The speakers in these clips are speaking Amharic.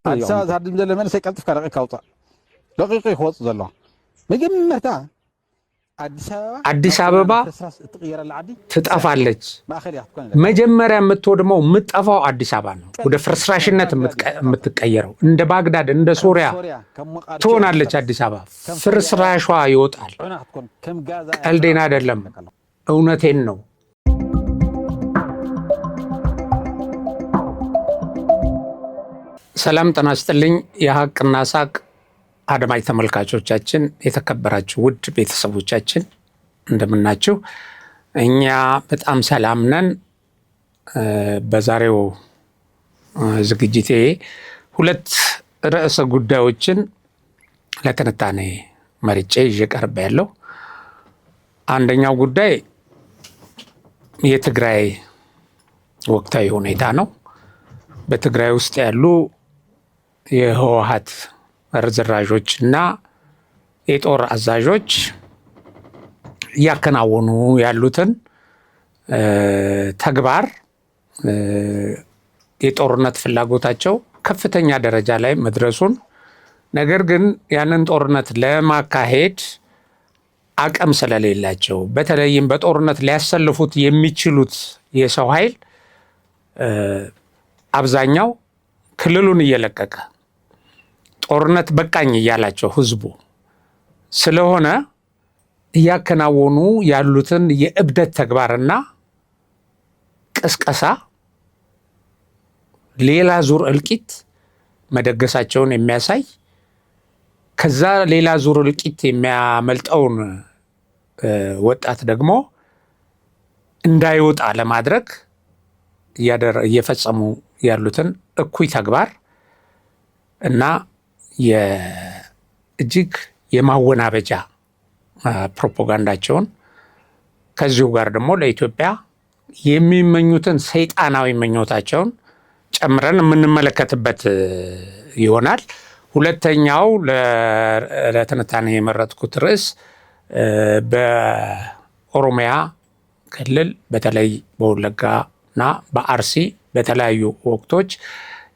አዲስ አበባ ዛድም ዘለ መልሰ ቀልጥፍ ካረቀ ካውጣ ደቂቁ ይወጽ ዘሎ መጀመርታ አዲስ አበባ ትጠፋለች። መጀመሪያ የምትወድመው የምትጠፋው አዲስ አበባ ነው። ወደ ፍርስራሽነት የምትቀየረው እንደ ባግዳድ እንደ ሶሪያ ትሆናለች። አዲስ አበባ ፍርስራሿ ይወጣል። ቀልዴን አይደለም፣ እውነቴን ነው። ሰላም ጤና ይስጥልኝ። የሀቅና ሳቅ አድማጭ ተመልካቾቻችን፣ የተከበራችሁ ውድ ቤተሰቦቻችን እንደምናችሁ? እኛ በጣም ሰላም ነን። በዛሬው ዝግጅቴ ሁለት ርዕሰ ጉዳዮችን ለትንታኔ መርጬ ይዤ ቀርቤያለሁ። አንደኛው ጉዳይ የትግራይ ወቅታዊ ሁኔታ ነው። በትግራይ ውስጥ ያሉ የህወሓት ርዝራዦች እና የጦር አዛዦች እያከናወኑ ያሉትን ተግባር የጦርነት ፍላጎታቸው ከፍተኛ ደረጃ ላይ መድረሱን፣ ነገር ግን ያንን ጦርነት ለማካሄድ አቅም ስለሌላቸው በተለይም በጦርነት ሊያሰልፉት የሚችሉት የሰው ኃይል አብዛኛው ክልሉን እየለቀቀ ጦርነት በቃኝ እያላቸው ህዝቡ ስለሆነ እያከናወኑ ያሉትን የእብደት ተግባርና ቅስቀሳ ሌላ ዙር እልቂት መደገሳቸውን የሚያሳይ፣ ከዛ ሌላ ዙር እልቂት የሚያመልጠውን ወጣት ደግሞ እንዳይወጣ ለማድረግ እየፈጸሙ ያሉትን እኩይ ተግባር እና እጅግ የማወናበጃ ፕሮፓጋንዳቸውን ከዚሁ ጋር ደግሞ ለኢትዮጵያ የሚመኙትን ሰይጣናዊ ምኞታቸውን ጨምረን የምንመለከትበት ይሆናል። ሁለተኛው ለትንታኔ የመረጥኩት ርዕስ በኦሮሚያ ክልል በተለይ በወለጋ እና በአርሲ በተለያዩ ወቅቶች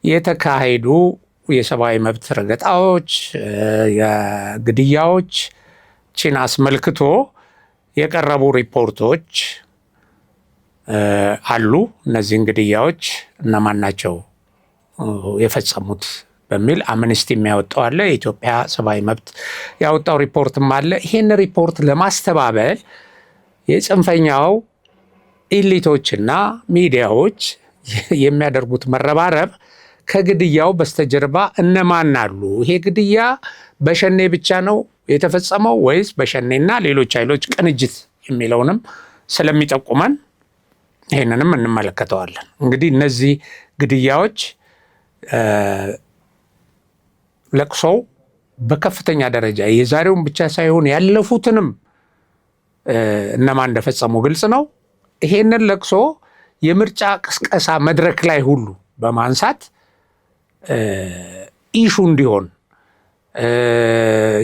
የተካሄዱ የሰብአዊ መብት ረገጣዎች፣ የግድያዎች ችን አስመልክቶ የቀረቡ ሪፖርቶች አሉ። እነዚህን ግድያዎች እነማን ናቸው የፈጸሙት በሚል አምነስቲ የሚያወጣው አለ። የኢትዮጵያ ሰብአዊ መብት ያወጣው ሪፖርትም አለ። ይህን ሪፖርት ለማስተባበል የጽንፈኛው ኢሊቶችና ሚዲያዎች የሚያደርጉት መረባረብ ከግድያው በስተጀርባ እነማን አሉ? ይሄ ግድያ በሸኔ ብቻ ነው የተፈጸመው ወይስ በሸኔና ሌሎች ኃይሎች ቅንጅት የሚለውንም ስለሚጠቁመን ይህንንም እንመለከተዋለን። እንግዲህ እነዚህ ግድያዎች ለቅሶው በከፍተኛ ደረጃ የዛሬውን ብቻ ሳይሆን ያለፉትንም እነማን እንደፈጸሙ ግልጽ ነው። ይሄንን ለቅሶ የምርጫ ቅስቀሳ መድረክ ላይ ሁሉ በማንሳት ኢሹ እንዲሆን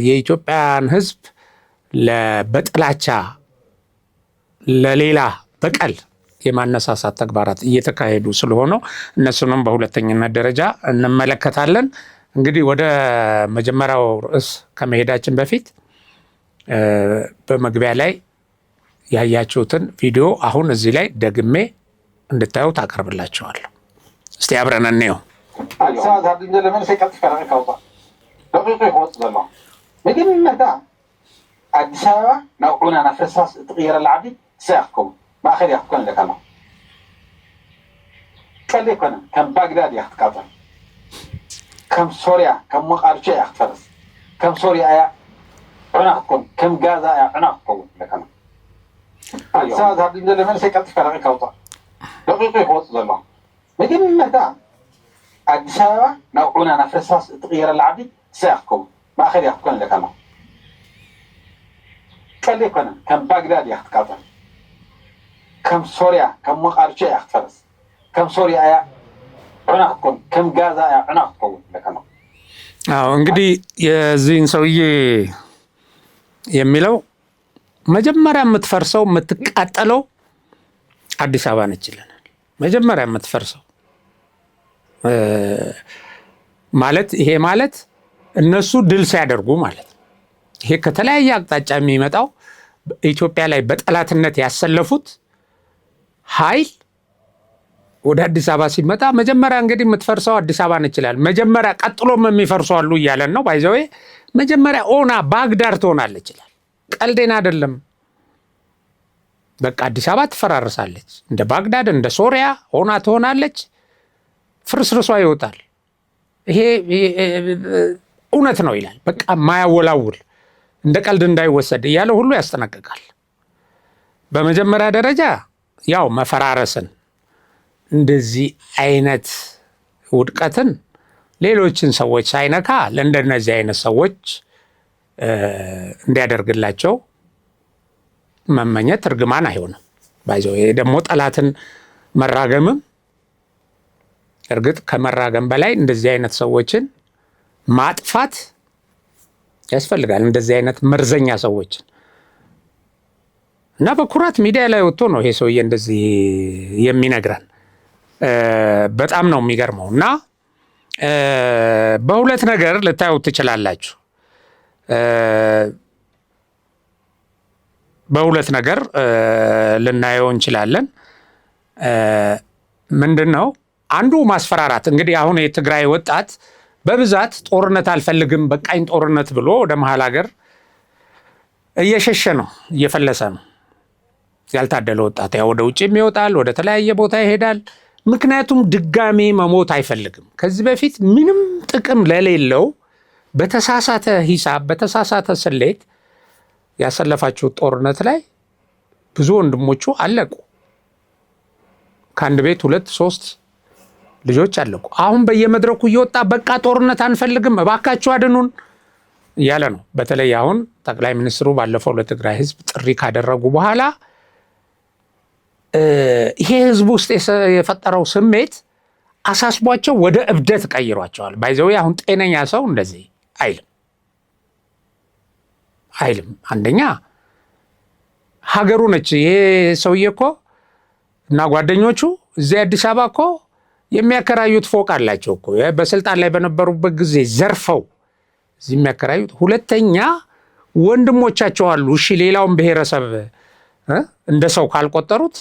የኢትዮጵያን ሕዝብ በጥላቻ ለሌላ በቀል የማነሳሳት ተግባራት እየተካሄዱ ስለሆነ እነሱንም በሁለተኛነት ደረጃ እንመለከታለን። እንግዲህ ወደ መጀመሪያው ርዕስ ከመሄዳችን በፊት በመግቢያ ላይ ያያችሁትን ቪዲዮ አሁን እዚህ ላይ ደግሜ እንድታዩ ታቀርብላችኋለሁ። እስቲ አብረን እንየው። አዲስ አበባ ዛድም ዘለ መልሰ ቀልጥፍ ካረቀ ካውጣ ደቂቁ ይወጽ ዘሎ መጀመርታ አዲስ አበባ ናብ ዑና ናብ ፍርስራስ እትቕየረላ ዓዲ ሰያኽኩም ማእኸል እያ ክትኮን ኣለካ ነው። ቀልዲ ኣይኮነን። ከም ባግዳድ እያ ክትቃጠል፣ ከም ሶርያ ከም ሞቃዲሾ እያ ክትፈርስ፣ ከም ሶርያ እያ ዑና ክትኮን፣ ከም ጋዛ እያ ዑና ክትከውን ኣለካ ነው። አዲስ አበባ ዛድም ዘለ መልሰ ቀልጥፍ ካረቀ ካውጣ ደቂቁ ይወጽ ዘሎ መጀመርታ አዲስ አበባ ናብ ዑና ናብ ፍርስራስ እትቕየረላ ዓዲ ሰያኽኩም ማእኸል እያ ክትኮን ኣለካ ነው። ቀልዲ ኣይኮነን። ከም ባግዳድ እያ ክትቃጠል፣ ከም ሶርያ ከም ሞቃዲሾ እያ ክትፈርስ፣ ከም ሶርያ እያ ዑና ክትኮን፣ ከም ጋዛ እያ ዑና ክትከውን ኣለካ ነው። እንግዲህ የዚህን ሰውዬ የሚለው መጀመሪያ የምትፈርሰው የምትቃጠለው አዲስ አበባ ነች ይለናል። መጀመሪያ የምትፈርሰው ማለት ይሄ ማለት እነሱ ድል ሲያደርጉ ማለት ይሄ ከተለያየ አቅጣጫ የሚመጣው ኢትዮጵያ ላይ በጠላትነት ያሰለፉት ኃይል ወደ አዲስ አበባ ሲመጣ መጀመሪያ እንግዲህ የምትፈርሰው አዲስ አበባ እንችላል መጀመሪያ ቀጥሎም የሚፈርሱ አሉ እያለን ነው ባይዘው መጀመሪያ ኦና ባግዳድ ትሆናለች ይላል። ቀልዴን አይደለም። በቃ አዲስ አበባ ትፈራርሳለች፣ እንደ ባግዳድ እንደ ሶሪያ ኦና ትሆናለች፣ ፍርስርሷ ይወጣል። ይሄ እውነት ነው ይላል። በቃ ማያወላውል እንደ ቀልድ እንዳይወሰድ እያለ ሁሉ ያስጠነቅቃል። በመጀመሪያ ደረጃ ያው መፈራረስን እንደዚህ አይነት ውድቀትን ሌሎችን ሰዎች ሳይነካ ለእንደነዚህ አይነት ሰዎች እንዲያደርግላቸው መመኘት እርግማን አይሆንም። ባይዘው ይሄ ደግሞ ጠላትን መራገምም እርግጥ ከመራገም በላይ እንደዚህ አይነት ሰዎችን ማጥፋት ያስፈልጋል። እንደዚህ አይነት መርዘኛ ሰዎችን እና በኩራት ሚዲያ ላይ ወጥቶ ነው ይሄ ሰውዬ እንደዚህ የሚነግረን። በጣም ነው የሚገርመው። እና በሁለት ነገር ልታዩት ትችላላችሁ። በሁለት ነገር ልናየው እንችላለን። ምንድን ነው አንዱ ማስፈራራት። እንግዲህ አሁን የትግራይ ወጣት በብዛት ጦርነት አልፈልግም በቃኝ ጦርነት ብሎ ወደ መሀል ሀገር እየሸሸ ነው፣ እየፈለሰ ነው። ያልታደለ ወጣት ያው ወደ ውጭም ይወጣል፣ ወደ ተለያየ ቦታ ይሄዳል። ምክንያቱም ድጋሜ መሞት አይፈልግም። ከዚህ በፊት ምንም ጥቅም ለሌለው በተሳሳተ ሂሳብ በተሳሳተ ስሌት ያሰለፋችሁት ጦርነት ላይ ብዙ ወንድሞቹ አለቁ። ከአንድ ቤት 2-3 ልጆች አለቁ። አሁን በየመድረኩ እየወጣ በቃ ጦርነት አንፈልግም እባካችሁ አድኑን እያለ ነው። በተለይ አሁን ጠቅላይ ሚኒስትሩ ባለፈው ለትግራይ ህዝብ ጥሪ ካደረጉ በኋላ ይሄ ህዝብ ውስጥ የፈጠረው ስሜት አሳስቧቸው ወደ እብደት ቀይሯቸዋል። ባይዘው አሁን ጤነኛ ሰው እንደዚህ አይልም። አንደኛ ሀገሩ ነች። ይሄ ሰውዬ እኮ እና ጓደኞቹ እዚህ አዲስ አበባ እኮ የሚያከራዩት ፎቅ አላቸው እኮ በስልጣን ላይ በነበሩበት ጊዜ ዘርፈው እዚህ የሚያከራዩት። ሁለተኛ ወንድሞቻቸው አሉ። እሺ ሌላውን ብሔረሰብ እንደ ሰው ካልቆጠሩት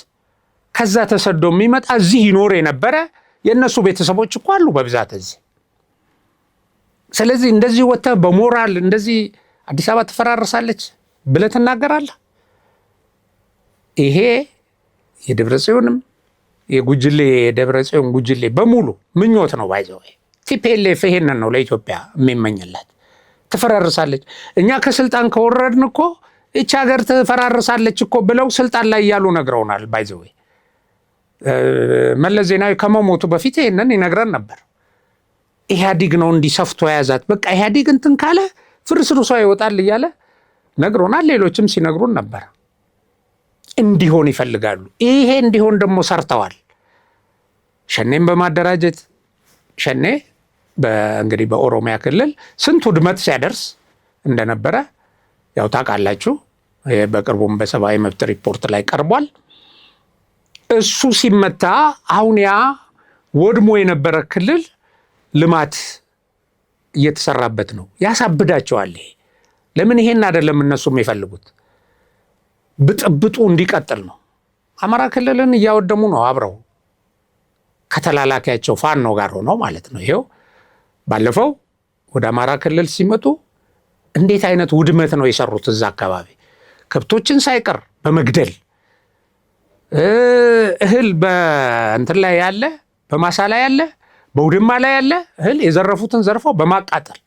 ከዛ ተሰዶ የሚመጣ እዚህ ይኖር የነበረ የእነሱ ቤተሰቦች እኮ አሉ በብዛት እዚህ። ስለዚህ እንደዚህ ወጥተህ በሞራል እንደዚህ አዲስ አበባ ትፈራርሳለች ብለህ ትናገራለህ። ይሄ የደብረ ጽዮንም የጉጅሌ የደብረ ጽዮን ጉጅሌ በሙሉ ምኞት ነው። ባይዘው ቲፒኤልኤፍ ይሄንን ነው ለኢትዮጵያ የሚመኝላት። ትፈራርሳለች። እኛ ከስልጣን ከወረድን እኮ እቺ ሀገር ትፈራርሳለች እኮ ብለው ስልጣን ላይ ያሉ ነግረውናል። ባይዘው መለስ ዜናዊ ከመሞቱ በፊት ይሄንን ይነግረን ነበር። ኢህአዲግ ነው እንዲሰፍቶ የያዛት። በቃ ኢህአዲግ እንትን ካለ ፍርስርሷ ይወጣል እያለ ነግሮናል። ሌሎችም ሲነግሩን ነበር። እንዲሆን ይፈልጋሉ። ይሄ እንዲሆን ደግሞ ሰርተዋል። ሸኔም በማደራጀት ሸኔ እንግዲህ በኦሮሚያ ክልል ስንት ውድመት ሲያደርስ እንደነበረ ያው ታውቃላችሁ። በቅርቡም በሰብአዊ መብት ሪፖርት ላይ ቀርቧል። እሱ ሲመታ አሁን ያ ወድሞ የነበረ ክልል ልማት እየተሰራበት ነው። ያሳብዳቸዋል። ይሄ ለምን ይሄን አይደለም እነሱ የሚፈልጉት? ብጥብጡ እንዲቀጥል ነው። አማራ ክልልን እያወደሙ ነው አብረው ከተላላኪያቸው ፋኖ ጋር ሆነው ማለት ነው። ይሄው ባለፈው ወደ አማራ ክልል ሲመጡ እንዴት አይነት ውድመት ነው የሰሩት እዛ አካባቢ ከብቶችን ሳይቀር በመግደል እህል በእንትን ላይ ያለ በማሳ ላይ ያለ በውድማ ላይ ያለ እህል የዘረፉትን ዘርፈው በማቃጠል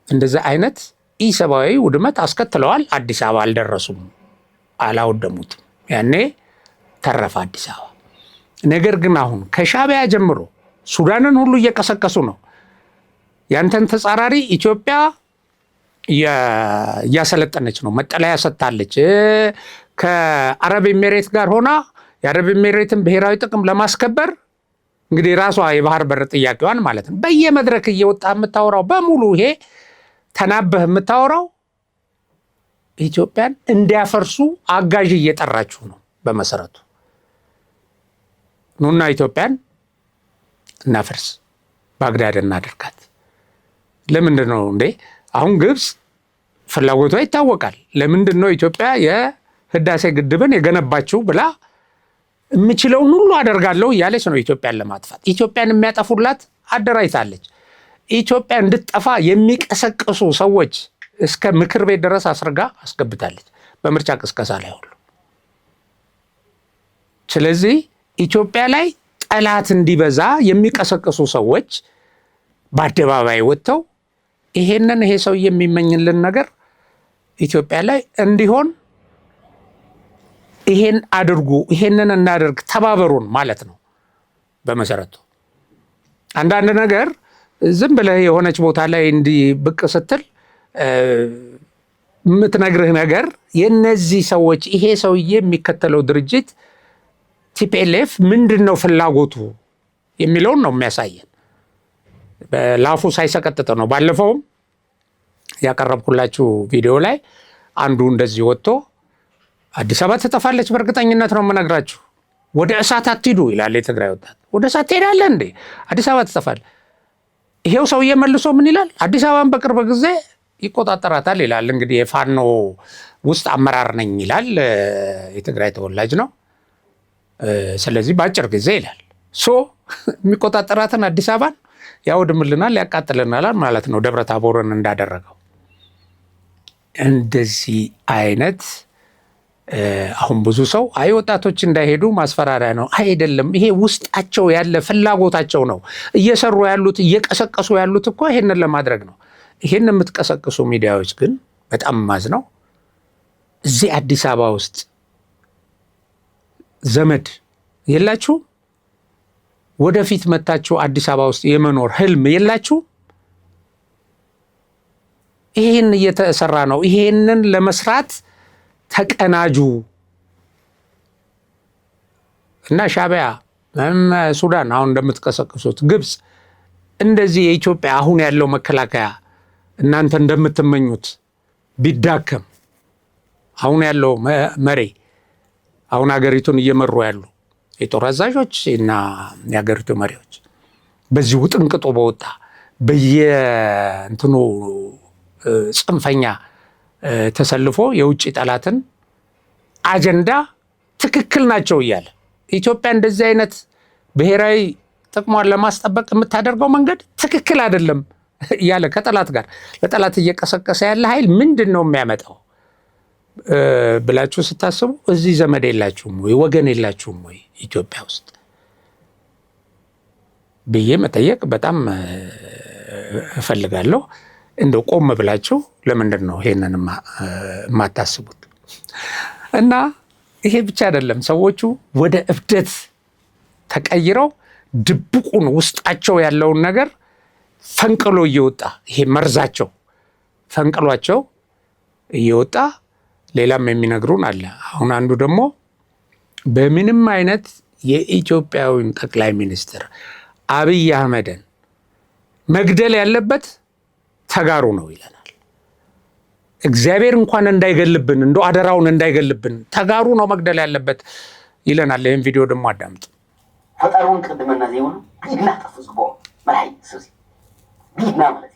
እንደዚህ አይነት ኢሰብአዊ ውድመት አስከትለዋል። አዲስ አበባ አልደረሱም፣ አላወደሙትም። ያኔ ተረፈ አዲስ አበባ። ነገር ግን አሁን ከሻዕቢያ ጀምሮ ሱዳንን ሁሉ እየቀሰቀሱ ነው። ያንተን ተጻራሪ ኢትዮጵያ እያሰለጠነች ነው፣ መጠለያ ሰጥታለች። ከአረብ ኤሜሬት ጋር ሆና የአረብ ኤሜሬትን ብሔራዊ ጥቅም ለማስከበር እንግዲህ ራሷ የባህር በር ጥያቄዋን ማለት ነው በየመድረክ እየወጣ የምታወራው በሙሉ ይሄ ተናበህ የምታወራው ኢትዮጵያን እንዲያፈርሱ አጋዥ እየጠራችሁ ነው። በመሰረቱ ኑና ኢትዮጵያን እናፈርስ ባግዳድ እናደርጋት። ለምንድን ነው እንዴ? አሁን ግብፅ ፍላጎቷ ይታወቃል። ለምንድን ነው ኢትዮጵያ የህዳሴ ግድብን የገነባችው ብላ የምችለውን ሁሉ አደርጋለሁ እያለች ነው ኢትዮጵያን ለማጥፋት። ኢትዮጵያን የሚያጠፉላት አደራጅታለች። ኢትዮጵያ እንድትጠፋ የሚቀሰቅሱ ሰዎች እስከ ምክር ቤት ድረስ አስርጋ አስገብታለች፣ በምርጫ ቅስቀሳ ላይ ሁሉ። ስለዚህ ኢትዮጵያ ላይ ጠላት እንዲበዛ የሚቀሰቅሱ ሰዎች በአደባባይ ወጥተው ይሄ ሰው የሚመኝልን ነገር ኢትዮጵያ ላይ እንዲሆን ይሄን አድርጉ፣ ይሄንን እናደርግ፣ ተባበሩን ማለት ነው። በመሰረቱ አንዳንድ ነገር ዝም ብለህ የሆነች ቦታ ላይ እንዲህ ብቅ ስትል የምትነግርህ ነገር የነዚህ ሰዎች ይሄ ሰውዬ የሚከተለው ድርጅት ቲፒኤልኤፍ ምንድን ነው ፍላጎቱ የሚለውን ነው የሚያሳየን። ላፉ ሳይሰቀጥጥ ነው። ባለፈውም ያቀረብኩላችሁ ቪዲዮ ላይ አንዱ እንደዚህ ወጥቶ አዲስ አበባ ትጠፋለች በእርግጠኝነት ነው የምነግራችሁ፣ ወደ እሳት አትሂዱ ይላል የትግራይ ወጣት። ወደ እሳት ትሄዳለህ እንዴ? አዲስ አበባ ትጠፋለህ። ይሄው ሰውዬ መልሶ ምን ይላል? አዲስ አበባን በቅርብ ጊዜ ይቆጣጠራታል ይላል። እንግዲህ የፋኖ ውስጥ አመራር ነኝ ይላል። የትግራይ ተወላጅ ነው። ስለዚህ በአጭር ጊዜ ይላል የሚቆጣጠራትን አዲስ አበባን ያወድምልናል፣ ያቃጥልናል ማለት ነው። ደብረ ታቦርን እንዳደረገው እንደዚህ አይነት አሁን ብዙ ሰው ወጣቶች እንዳይሄዱ ማስፈራሪያ ነው። አይደለም፣ ይሄ ውስጣቸው ያለ ፍላጎታቸው ነው። እየሰሩ ያሉት እየቀሰቀሱ ያሉት እኮ ይሄንን ለማድረግ ነው። ይሄን የምትቀሰቅሱ ሚዲያዎች ግን በጣም ማዝነው፣ እዚህ አዲስ አበባ ውስጥ ዘመድ የላችሁ፣ ወደፊት መታችሁ አዲስ አበባ ውስጥ የመኖር ህልም የላችሁ። ይሄን እየተሰራ ነው። ይሄንን ለመስራት ተቀናጁ እና ሻዕቢያ፣ ሱዳን አሁን እንደምትቀሰቅሱት፣ ግብፅ እንደዚህ የኢትዮጵያ አሁን ያለው መከላከያ እናንተ እንደምትመኙት ቢዳከም፣ አሁን ያለው መሪ አሁን ሀገሪቱን እየመሩ ያሉ የጦር አዛዦች እና የሀገሪቱ መሪዎች በዚህ ውጥንቅጦ በወጣ በየእንትኑ ጽንፈኛ ተሰልፎ የውጭ ጠላትን አጀንዳ ትክክል ናቸው እያለ ኢትዮጵያ እንደዚህ አይነት ብሔራዊ ጥቅሟን ለማስጠበቅ የምታደርገው መንገድ ትክክል አይደለም እያለ ከጠላት ጋር ለጠላት እየቀሰቀሰ ያለ ኃይል ምንድን ነው የሚያመጣው ብላችሁ ስታስቡ፣ እዚህ ዘመድ የላችሁም ወይ? ወገን የላችሁም ወይ ኢትዮጵያ ውስጥ ብዬ መጠየቅ በጣም እፈልጋለሁ። እንደው ቆም ብላችሁ ለምንድን ነው ይሄንን የማታስቡት? እና ይሄ ብቻ አይደለም፣ ሰዎቹ ወደ እብደት ተቀይረው ድብቁን ውስጣቸው ያለውን ነገር ፈንቅሎ እየወጣ ይሄ መርዛቸው ፈንቅሏቸው እየወጣ ሌላም የሚነግሩን አለ። አሁን አንዱ ደግሞ በምንም አይነት የኢትዮጵያዊን ጠቅላይ ሚኒስትር አብይ አህመድን መግደል ያለበት ተጋሩ ነው ይለናል። እግዚአብሔር እንኳን እንዳይገልብን እንደው አደራውን እንዳይገልብን ተጋሩ ነው መግደል ያለበት ይለናል። ይህን ቪዲዮ ደግሞ አዳምጡ። ፈጣሪውን ቅድመና ዘይሆኑ ቢድና ተፍዝቦ መራይ ስዚ ቢድና ማለት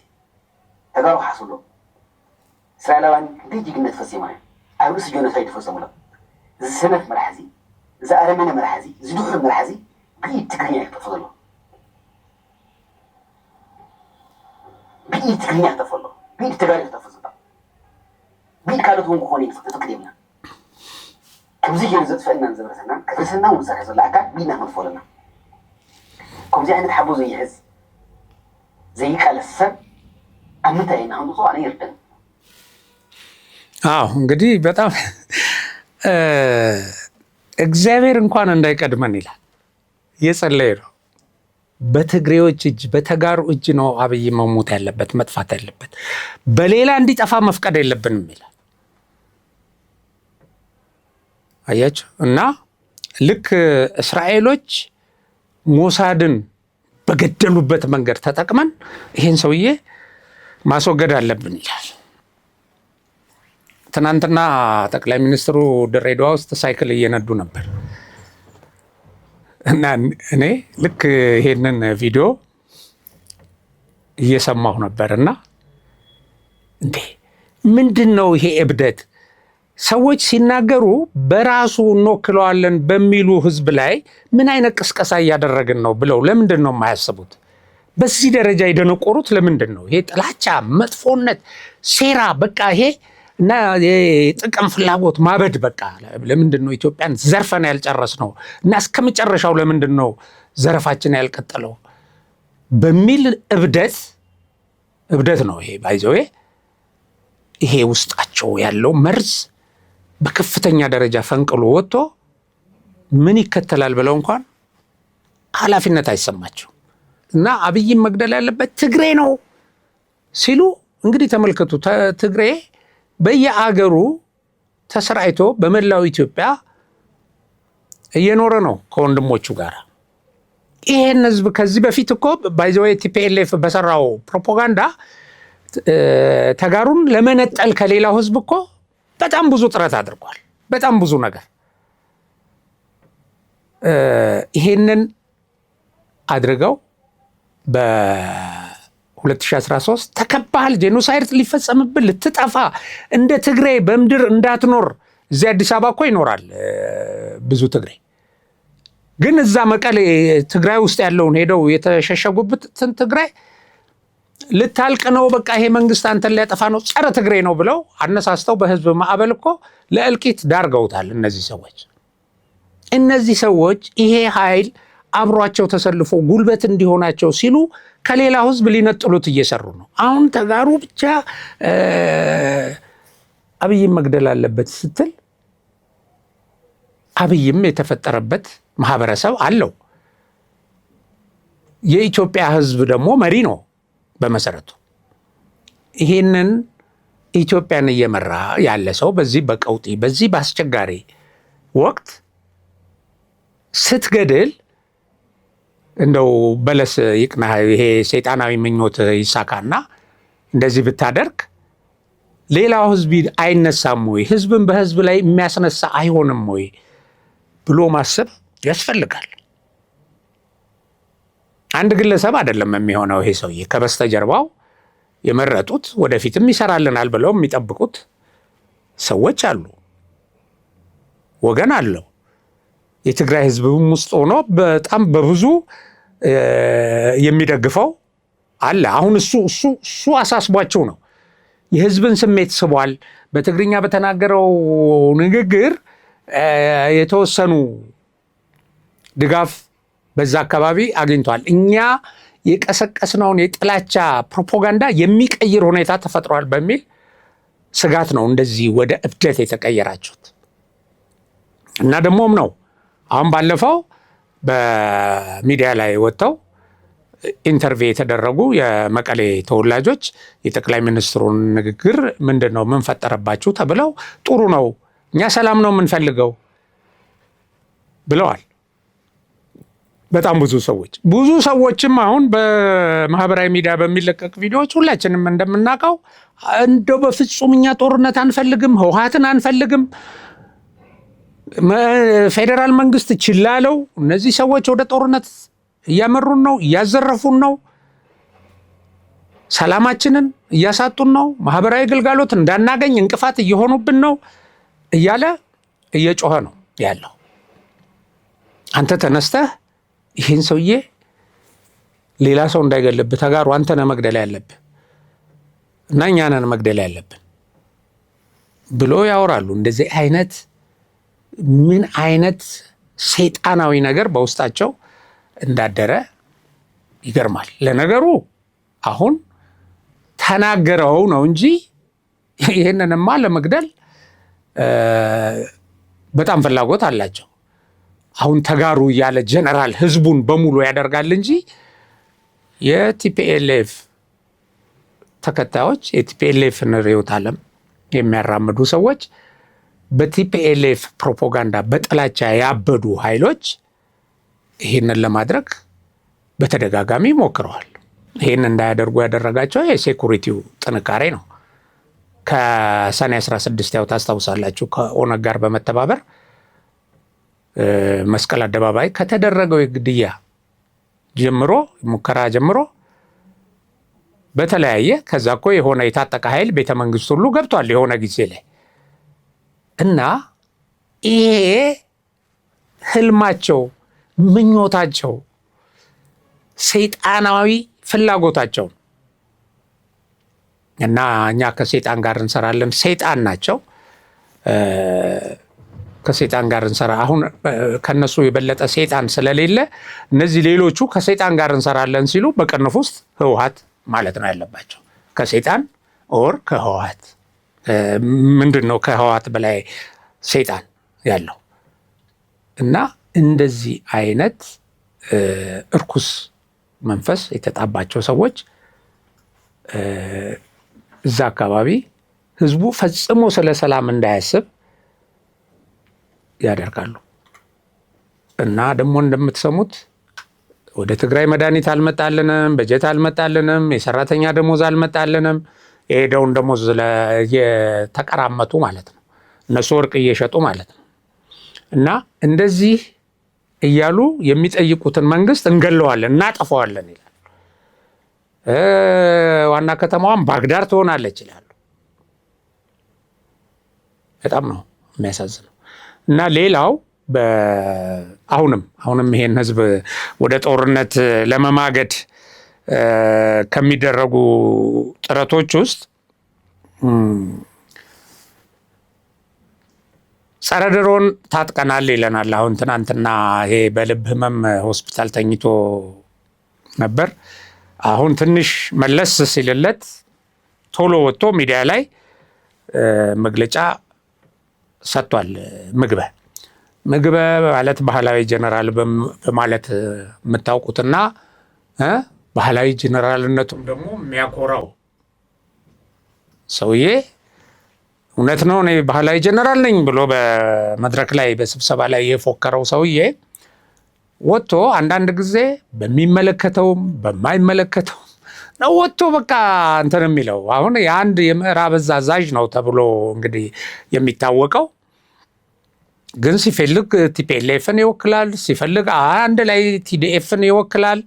ተጋሩ ሐሱሎ እስራኤላውያን ዲጅግነት ፈሲማ አብስ ጆኖሳይድ ፈሰሙላ ዝሰነት መራሕዚ ዘአረመነ መራሕዚ ዝዱሑር መራሕዚ ቢድ ትግርኛ ይተፈዘሎ ቢድ ትግርኛ ይተፈዘሎ ቢድ ተጋሩ ይተፈዘሎ ቢድ ካልኦት እውን ክኾነ ይፍቅድምና ከምዚ ጌሩ ዘጥፈአና ንዘበረሰና ከፍርስና ውንሰርሐ ዘሎ ኣካል ቢድና ክንፈለና ከምዚ ዓይነት ሓቦ ዘይሕዝ ዘይቃለስ ሰብ ኣብ ምንታይ ኢና ክንውፅኦ ኣነ ይርድን። አዎ እንግዲህ በጣም እግዚአብሔር እንኳን እንዳይቀድመን ይላል የጸለየ ነው። በትግሬዎች እጅ በተጋሩ እጅ ነው አብይ መሞት ያለበት መጥፋት ያለበት፣ በሌላ እንዲጠፋ መፍቀድ የለብንም ይላል። አያችሁ። እና ልክ እስራኤሎች ሞሳድን በገደሉበት መንገድ ተጠቅመን ይሄን ሰውዬ ማስወገድ አለብን ይላል። ትናንትና ጠቅላይ ሚኒስትሩ ድሬዳዋ ውስጥ ሳይክል እየነዱ ነበር እና እኔ ልክ ይሄንን ቪዲዮ እየሰማሁ ነበርና እንዴ ምንድነው ይሄ እብደት? ሰዎች ሲናገሩ በራሱ እንወክለዋለን በሚሉ ህዝብ ላይ ምን አይነት ቅስቀሳ እያደረግን ነው ብለው ለምንድን ነው የማያስቡት? በዚህ ደረጃ የደነቆሩት ለምንድን ነው? ይሄ ጥላቻ፣ መጥፎነት፣ ሴራ በቃ ይሄ እና የጥቅም ፍላጎት ማበድ በቃ ለምንድን ነው ኢትዮጵያን ዘርፈን ያልጨረስ ነው እና እስከ መጨረሻው ለምንድን ነው ዘረፋችን ያልቀጠለው በሚል እብደት ነው ይሄ ባይዘዌ ይሄ ውስጣቸው ያለው መርዝ በከፍተኛ ደረጃ ፈንቅሎ ወጥቶ ምን ይከተላል ብለው እንኳን ኃላፊነት አይሰማቸው እና አብይን መግደል ያለበት ትግሬ ነው ሲሉ እንግዲህ ተመልከቱ። ትግሬ በየአገሩ ተሰራይቶ በመላው ኢትዮጵያ እየኖረ ነው ከወንድሞቹ ጋር። ይሄን ህዝብ ከዚህ በፊት እኮ ባይዘዌ ቲፒኤልኤፍ በሰራው ፕሮፓጋንዳ ተጋሩን ለመነጠል ከሌላው ህዝብ እኮ በጣም ብዙ ጥረት አድርጓል። በጣም ብዙ ነገር ይሄንን አድርገው በ2013 ተከባህል፣ ጄኖሳይድ ሊፈጸምብን፣ ልትጠፋ፣ እንደ ትግሬ በምድር እንዳትኖር። እዚህ አዲስ አበባ እኮ ይኖራል ብዙ ትግሬ፣ ግን እዛ መቀሌ ትግራይ ውስጥ ያለውን ሄደው የተሸሸጉበትን ትግራይ ልታልቅ ነው በቃ ይሄ መንግስት አንተን ሊያጠፋ ነው፣ ጸረ ትግሬ ነው ብለው አነሳስተው በህዝብ ማዕበል እኮ ለእልቂት ዳርገውታል። እነዚህ ሰዎች ይሄ ኃይል አብሯቸው ተሰልፎ ጉልበት እንዲሆናቸው ሲሉ ከሌላው ህዝብ ሊነጥሉት እየሰሩ ነው። አሁን ተጋሩ ብቻ አብይም መግደል አለበት ስትል አብይም የተፈጠረበት ማህበረሰብ አለው። የኢትዮጵያ ህዝብ ደግሞ መሪ ነው። በመሰረቱ ይሄንን ኢትዮጵያን እየመራ ያለ ሰው በዚህ በቀውጢ በዚህ በአስቸጋሪ ወቅት ስትገድል እንደው በለስ ይቅናህ ይሄ ሰይጣናዊ ምኞት ይሳካና እንደዚህ ብታደርግ ሌላው ህዝብ አይነሳም ወይ? ህዝብን በህዝብ ላይ የሚያስነሳ አይሆንም ወይ ብሎ ማሰብ ያስፈልጋል። አንድ ግለሰብ አይደለም የሚሆነው። ይሄ ሰውዬ ከበስተጀርባው የመረጡት ወደፊትም ይሰራልናል ብለው የሚጠብቁት ሰዎች አሉ፣ ወገን አለው። የትግራይ ህዝብም ውስጥ ሆኖ በጣም በብዙ የሚደግፈው አለ። አሁን እሱ አሳስቧቸው ነው። የህዝብን ስሜት ስቧል። በትግርኛ በተናገረው ንግግር የተወሰኑ ድጋፍ በዛ አካባቢ አግኝቷል። እኛ የቀሰቀስነውን የጥላቻ ፕሮፓጋንዳ የሚቀይር ሁኔታ ተፈጥሯል በሚል ስጋት ነው እንደዚህ ወደ እብደት የተቀየራችሁት። እና ደግሞም ነው አሁን ባለፈው በሚዲያ ላይ ወጥተው ኢንተርቪው የተደረጉ የመቀሌ ተወላጆች የጠቅላይ ሚኒስትሩን ንግግር ምንድን ነው ምን ፈጠረባችሁ ተብለው ጥሩ ነው እኛ ሰላም ነው የምንፈልገው ብለዋል። በጣም ብዙ ሰዎችም አሁን በማህበራዊ ሚዲያ በሚለቀቅ ቪዲዮዎች ሁላችንም እንደምናውቀው እንደው በፍጹም እኛ ጦርነት አንፈልግም፣ ህወሓትን አንፈልግም፣ ፌዴራል መንግስት ችላለው፣ እነዚህ ሰዎች ወደ ጦርነት እያመሩን ነው፣ እያዘረፉን ነው፣ ሰላማችንን እያሳጡን ነው፣ ማህበራዊ ግልጋሎት እንዳናገኝ እንቅፋት እየሆኑብን ነው እያለ እየጮኸ ነው ያለው። አንተ ተነስተህ ይህን ሰውዬ ሌላ ሰው እንዳይገልብህ ተጋሩ አንተ ነህ መግደል ያለብህ እና እኛ ነን መግደል ያለብን ብሎ ያወራሉ። እንደዚህ አይነት ምን አይነት ሰይጣናዊ ነገር በውስጣቸው እንዳደረ ይገርማል። ለነገሩ አሁን ተናገረው ነው እንጂ ይህንንማ ለመግደል በጣም ፍላጎት አላቸው። አሁን ተጋሩ እያለ ጀነራል ህዝቡን በሙሉ ያደርጋል እንጂ የቲፒኤልኤፍ ተከታዮች የቲፒኤልኤፍን ርዕዮተ ዓለም የሚያራምዱ ሰዎች በቲፒኤልኤፍ ፕሮፓጋንዳ በጥላቻ ያበዱ ኃይሎች ይህንን ለማድረግ በተደጋጋሚ ሞክረዋል። ይህን እንዳያደርጉ ያደረጋቸው የሴኩሪቲው ጥንካሬ ነው። ከሰኔ 16 ያው ታስታውሳላችሁ ከኦነግ ጋር በመተባበር መስቀል አደባባይ ከተደረገው የግድያ ጀምሮ ሙከራ ጀምሮ በተለያየ ከዛ እኮ የሆነ የታጠቀ ኃይል ቤተ መንግስት ሁሉ ገብቷል የሆነ ጊዜ ላይ እና ይሄ ህልማቸው ምኞታቸው ሰይጣናዊ ፍላጎታቸው እና እኛ ከሰይጣን ጋር እንሰራለን ሰይጣን ናቸው ከሰይጣን ጋር እንሰራ አሁን ከነሱ የበለጠ ሰይጣን ስለሌለ እነዚህ ሌሎቹ ከሰይጣን ጋር እንሰራለን ሲሉ በቅንፍ ውስጥ ህወሓት ማለት ነው ያለባቸው ከሰይጣን ኦር ከህወሓት ምንድነው ከህወሓት በላይ ሰይጣን ያለው እና እንደዚህ አይነት እርኩስ መንፈስ የተጣባቸው ሰዎች እዛ አካባቢ ህዝቡ ፈጽሞ ስለ ሰላም እንዳያስብ ያደርጋሉ እና ደግሞ እንደምትሰሙት ወደ ትግራይ መድኃኒት አልመጣልንም በጀት አልመጣልንም የሰራተኛ ደሞዝ አልመጣልንም የሄደውን ደሞዝ የተቀራመቱ ማለት ነው እነሱ ወርቅ እየሸጡ ማለት ነው እና እንደዚህ እያሉ የሚጠይቁትን መንግስት እንገለዋለን እናጠፋዋለን ይላል ዋና ከተማዋን ባግዳድ ትሆናለች ይላሉ በጣም ነው የሚያሳዝነው እና ሌላው አሁንም ይሄን ህዝብ ወደ ጦርነት ለመማገድ ከሚደረጉ ጥረቶች ውስጥ ጸረ ድሮን ታጥቀናል ይለናል አሁን ትናንትና ይሄ በልብ ህመም ሆስፒታል ተኝቶ ነበር አሁን ትንሽ መለስ ሲልለት ቶሎ ወጥቶ ሚዲያ ላይ መግለጫ ሰጥቷል ምግበ ማለት ባህላዊ ጀነራል በማለት የምታውቁትና ባህላዊ ጀነራልነቱም ደግሞ የሚያኮራው ሰውዬ እውነት ነው እኔ ባህላዊ ጀነራል ነኝ ብሎ በመድረክ ላይ በስብሰባ ላይ የፎከረው ሰውዬ ወጥቶ አንዳንድ ጊዜ በሚመለከተውም በማይመለከተውም ነው ወጥቶ በቃ እንትን የሚለው አሁን የአንድ የምዕራብ እዝ አዛዥ ነው ተብሎ እንግዲህ የሚታወቀው ግን ሲፈልግ ቲፒኤልኤፍን ይወክላል ሲፈልግ አንድ ላይ ቲዲኤፍን ይወክላል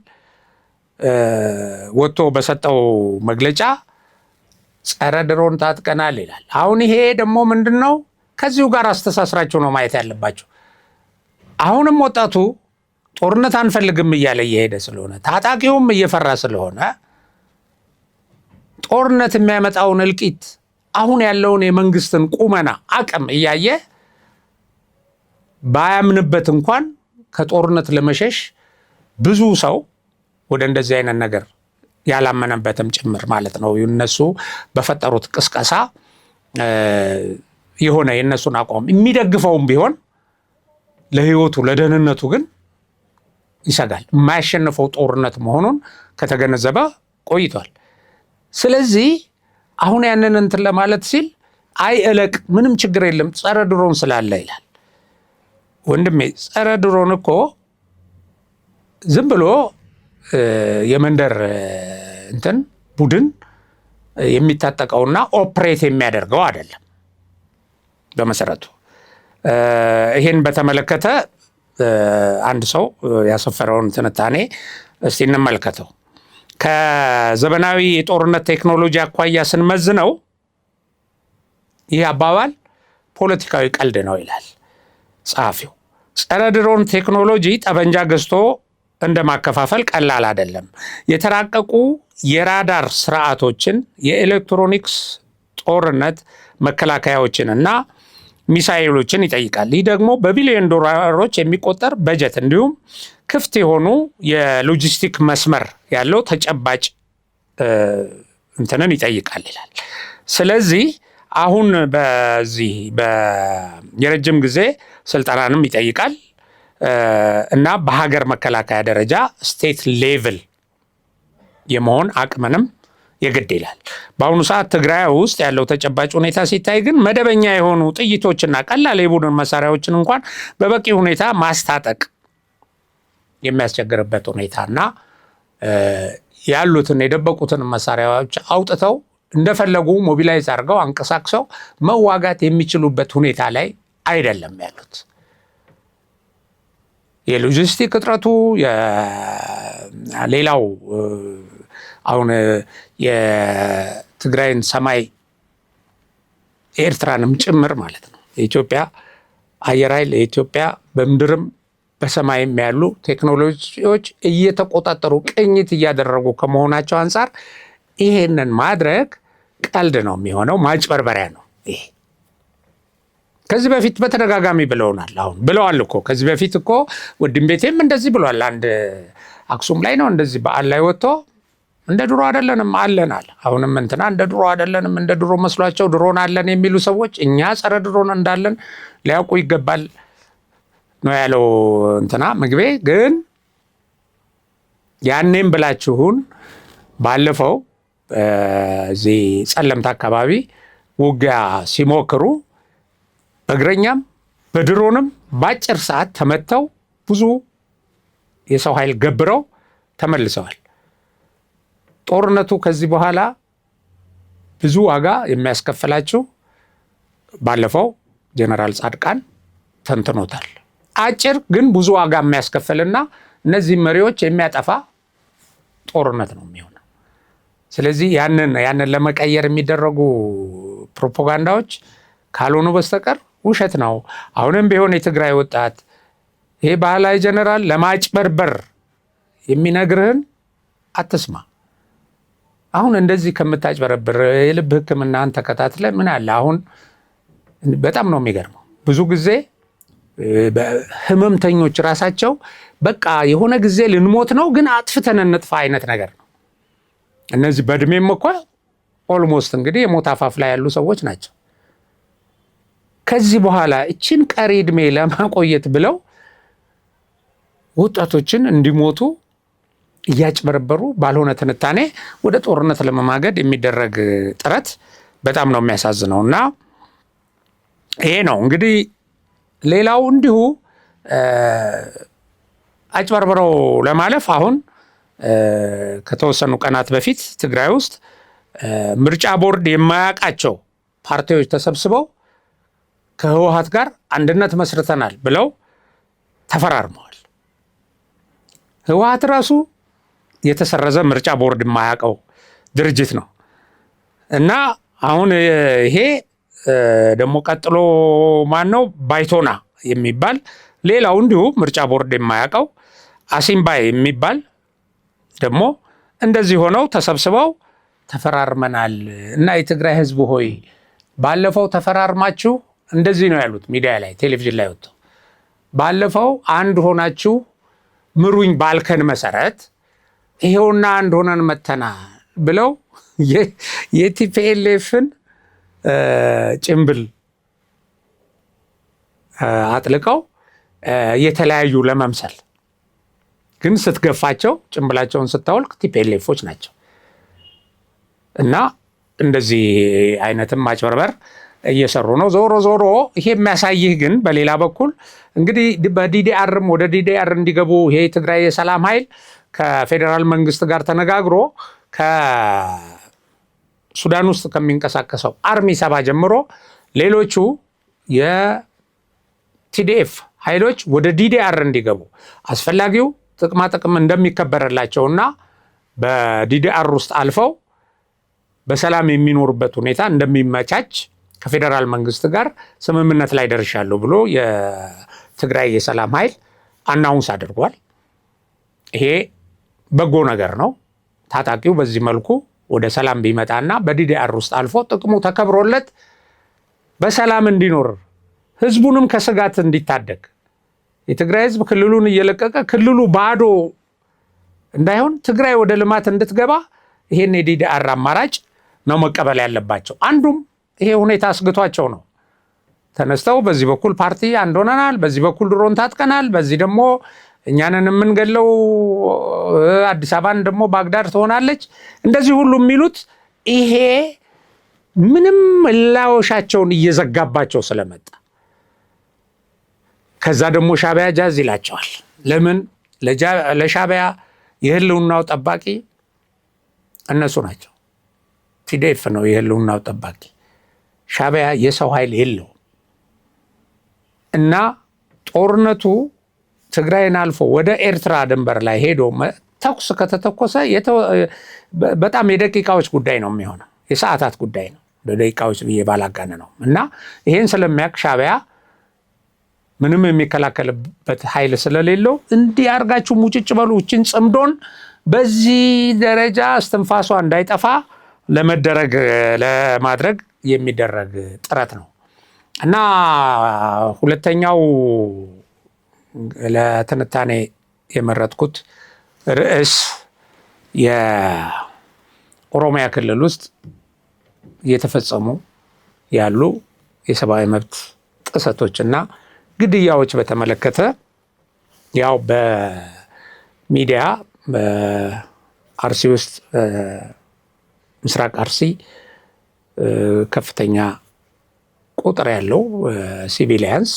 ወጥቶ በሰጠው መግለጫ ጸረ ድሮን ታጥቀናል ይላል አሁን ይሄ ደግሞ ምንድነው ከዚሁ ጋር አስተሳስራቸው ነው ማየት ያለባቸው አሁንም ወጣቱ ጦርነት አንፈልግም እያለ እየሄደ ስለሆነ ታጣቂውም እየፈራ ስለሆነ ጦርነት የሚያመጣውን እልቂት አሁን ያለውን የመንግስትን ቁመና አቅም እያየ ባያምንበት እንኳን ከጦርነት ለመሸሽ ብዙ ሰው ወደ እንደዚህ አይነት ነገር ያላመነበትም ጭምር ማለት ነው እነሱ በፈጠሩት ቅስቀሳ የሆነ የነሱን አቋም የሚደግፈውም ቢሆን ለህይወቱ ለደህንነቱ ግን ይሰጋል የማያሸንፈው ጦርነት መሆኑን ከተገነዘበ ቆይቷል ስለዚህ አሁን ያንን እንትን ለማለት ሲል አይ እለቅ ምንም ችግር የለም ጸረ ድሮን ስላለ ይላል ወንድሜ ጸረ ድሮን እኮ ዝም ብሎ የመንደር እንትን ቡድን የሚታጠቀውና ኦፕሬት የሚያደርገው አይደለም በመሰረቱ ይሄን በተመለከተ አንድ ሰው ያሰፈረውን ትንታኔ እስቲ እንመልከተው ከዘመናዊ የጦርነት ቴክኖሎጂ አኳያ ስንመዝነው ይህ አባባል ፖለቲካዊ ቀልድ ነው ይላል ጸሐፊው ጸረ ድሮን ቴክኖሎጂ ጠበንጃ ገዝቶ እንደማከፋፈል ቀላል አይደለም የተራቀቁ የራዳር ስርዓቶችን የኤሌክትሮኒክስ ጦርነት መከላከያዎችን እና ሚሳኤሎችን ይጠይቃል ይህ ደግሞ በቢሊዮን ዶላሮች የሚቆጠር በጀት እንዲሁም ክፍት የሆኑ የሎጂስቲክ መስመር ያለው ተጨባጭ እንትንን ይጠይቃል ይላል ስለዚህ አሁን በዚህ የረጅም ጊዜ ስልጠናንም ይጠይቃል እና በሀገር መከላከያ ደረጃ ስቴት ሌቭል የመሆን አቅምንም የግድ ይላል በአሁኑ ሰዓት ትግራይ ውስጥ ያለው ተጨባጭ ሁኔታ ሲታይ ግን መደበኛ የሆኑ ጥይቶችና ቀላል የቡድን መሳሪያዎችን እንኳን በበቂ ሁኔታ ማስታጠቅ የሚያስቸግርበት ሁኔታና ያሉትን የደበቁትን መሳሪያዎች አውጥተው እንደፈለጉ ሞቢላይዝ አድርገው አንቀሳቅሰው መዋጋት የሚችሉበት ሁኔታ ላይ አይደለም ያሉት የሎጂስቲክ እጥረቱ ሌላው አሁን የትግራይን ሰማይ ኤርትራንም ጭምር ማለት ነው የኢትዮጵያ አየር ኃይል የኢትዮጵያ በምድርም በሰማይም ያሉ ቴክኖሎጂዎች እየተቆጣጠሩ ቅኝት እያደረጉ ከመሆናቸው አንጻር ይሄንን ማድረግ ቀልድ ነው የሚሆነው፣ ማጭበርበሪያ ነው። ይሄ ከዚህ በፊት በተደጋጋሚ ብለውናል። አሁን ብለዋል እኮ ከዚህ በፊት እኮ ወድም ቤቴም እንደዚህ ብሏል። አንድ አክሱም ላይ ነው እንደዚህ በዓል ላይ ወጥቶ እንደ ድሮ አይደለንም አለናል። አሁንም እንትና እንደ ድሮ አይደለንም እንደ ድሮ መስሏቸው ድሮን አለን የሚሉ ሰዎች እኛ ጸረ ድሮን እንዳለን ሊያውቁ ይገባል ነው ያለው እንትና ምግቤ። ግን ያኔም ብላችሁን ባለፈው እዚህ ጸለምት አካባቢ ውጊያ ሲሞክሩ በእግረኛም በድሮንም በአጭር ሰዓት ተመተው ብዙ የሰው ኃይል ገብረው ተመልሰዋል። ጦርነቱ ከዚህ በኋላ ብዙ ዋጋ የሚያስከፍላችሁ ባለፈው ጀነራል ጻድቃን ተንትኖታል። አጭር ግን ብዙ ዋጋ የሚያስከፍልና እነዚህ መሪዎች የሚያጠፋ ጦርነት ነው የሚሆነው። ስለዚህ ያንን ለመቀየር የሚደረጉ ፕሮፓጋንዳዎች ካልሆኑ በስተቀር ውሸት ነው። አሁንም ቢሆን የትግራይ ወጣት ይሄ ባህላዊ ጀነራል ለማጭበርበር የሚነግርህን አትስማ። አሁን እንደዚህ ከምታጭበረብር የልብ ሕክምናን ተከታትለ ምን አለ። አሁን በጣም ነው የሚገርመው። ብዙ ጊዜ ህመምተኞች ራሳቸው በቃ የሆነ ጊዜ ልንሞት ነው ግን አጥፍተን እንጥፋ አይነት ነገር ነው። እነዚህ በእድሜም እኮ ኦልሞስት እንግዲህ የሞት አፋፍ ላይ ያሉ ሰዎች ናቸው። ከዚህ በኋላ እችን ቀሪ እድሜ ለማቆየት ብለው ወጣቶችን እንዲሞቱ እያጭበረበሩ ባልሆነ ትንታኔ ወደ ጦርነት ለመማገድ የሚደረግ ጥረት በጣም ነው የሚያሳዝነው። እና ይሄ ነው እንግዲህ ሌላው እንዲሁ አጭበርብረው ለማለፍ አሁን ከተወሰኑ ቀናት በፊት ትግራይ ውስጥ ምርጫ ቦርድ የማያውቃቸው ፓርቲዎች ተሰብስበው ከህወሓት ጋር አንድነት መስርተናል ብለው ተፈራርመዋል። ህወሓት ራሱ የተሰረዘ ምርጫ ቦርድ የማያውቀው ድርጅት ነው እና አሁን ይሄ ደግሞ ቀጥሎ ማን ነው ባይቶና የሚባል ሌላው እንዲሁ ምርጫ ቦርድ የማያውቀው አሲምባይ የሚባል ደግሞ እንደዚህ ሆነው ተሰብስበው ተፈራርመናል እና የትግራይ ህዝብ ሆይ ባለፈው ተፈራርማችሁ እንደዚህ ነው ያሉት ሚዲያ ላይ ቴሌቪዥን ላይ ወጥተው ባለፈው አንድ ሆናችሁ ምሩኝ ባልከን መሰረት ይሄውና አንድ ሆነን መተና ብለው የቲፒኤልኤፍን ጭምብል አጥልቀው የተለያዩ ለመምሰል ግን ስትገፋቸው ጭምብላቸውን ስታወልቅ ቲፒኤልኤፎች ናቸው እና እንደዚህ አይነትም ማጭበርበር እየሰሩ ነው። ዞሮ ዞሮ ይሄ የሚያሳይህ ግን በሌላ በኩል እንግዲህ በዲዲአርም ወደ ዲዲአር እንዲገቡ ይሄ የትግራይ የሰላም ኃይል ከፌዴራል መንግስት ጋር ተነጋግሮ ከሱዳን ውስጥ ከሚንቀሳቀሰው አርሚ 7 ጀምሮ ሌሎቹ የቲዲኤፍ ኃይሎች ወደ ዲዲአር እንዲገቡ አስፈላጊው ጥቅማ ጥቅም እንደሚከበረላቸውና በዲዲአር ውስጥ አልፈው በሰላም የሚኖሩበት ሁኔታ እንደሚመቻች ከፌዴራል መንግስት ጋር ስምምነት ላይ ደርሻለሁ ብሎ የትግራይ የሰላም ኃይል አናውንስ አድርጓል። ይሄ በጎ ነገር ነው። ታጣቂው በዚህ መልኩ ወደ ሰላም ቢመጣና በዲዲአር ውስጥ አልፎ ጥቅሙ ተከብሮለት በሰላም እንዲኖር ህዝቡንም ከስጋት እንዲታደግ የትግራይ ህዝብ ክልሉን እየለቀቀ ክልሉ ባዶ እንዳይሆን ትግራይ ወደ ልማት እንድትገባ ይሄን የዲዲአር አማራጭ ነው መቀበል ያለባቸው። አንዱም ይሄ ሁኔታ አስግቷቸው ነው ተነስተው በዚህ በኩል ፓርቲ አንድ ሆነናል፣ በዚህ በኩል ድሮን ታጥቀናል፣ በዚህ ደግሞ እኛንን የምንገለው አዲስ አበባን ደግሞ ባግዳድ ትሆናለች እንደዚህ ሁሉ የሚሉት ይሄ ምንም ላወሻቸውን እየዘጋባቸው ስለመጣ ከዛ ደግሞ ሻዕቢያ ጃዝ ይላቸዋል። ለምን ለሻዕቢያ የህልውናው ጠባቂ እነሱ ናቸው። ቲዲኤፍ ነው የህልውናው ጠባቂ። ሻዕቢያ የሰው ኃይል የለው እና ጦርነቱ ትግራይን አልፎ ወደ ኤርትራ ድንበር ላይ ሄዶ ተኩስ ከተተኮሰ በጣም የደቂቃዎች ጉዳይ ነው የሚሆነው፣ የሰዓታት ጉዳይ ነው። በደቂቃዎች ብዬ ባላጋነ ነው። እና ይሄን ስለሚያውቅ ሻዕቢያ ምንም የሚከላከልበት ኃይል ስለሌለው እንዲህ አድርጋችሁ ሙጭጭ በሉ እችን ጽምዶን በዚህ ደረጃ እስትንፋሷ እንዳይጠፋ ለማድረግ የሚደረግ ጥረት ነው። እና ሁለተኛው ለትንታኔ የመረጥኩት ርዕስ የኦሮሚያ ክልል ውስጥ እየተፈጸሙ ያሉ የሰብአዊ መብት ጥሰቶችና ግድያዎች በተመለከተ ያው በሚዲያ በአርሲ ውስጥ ምስራቅ አርሲ ከፍተኛ ቁጥር ያለው ሲቪሊያንስ፣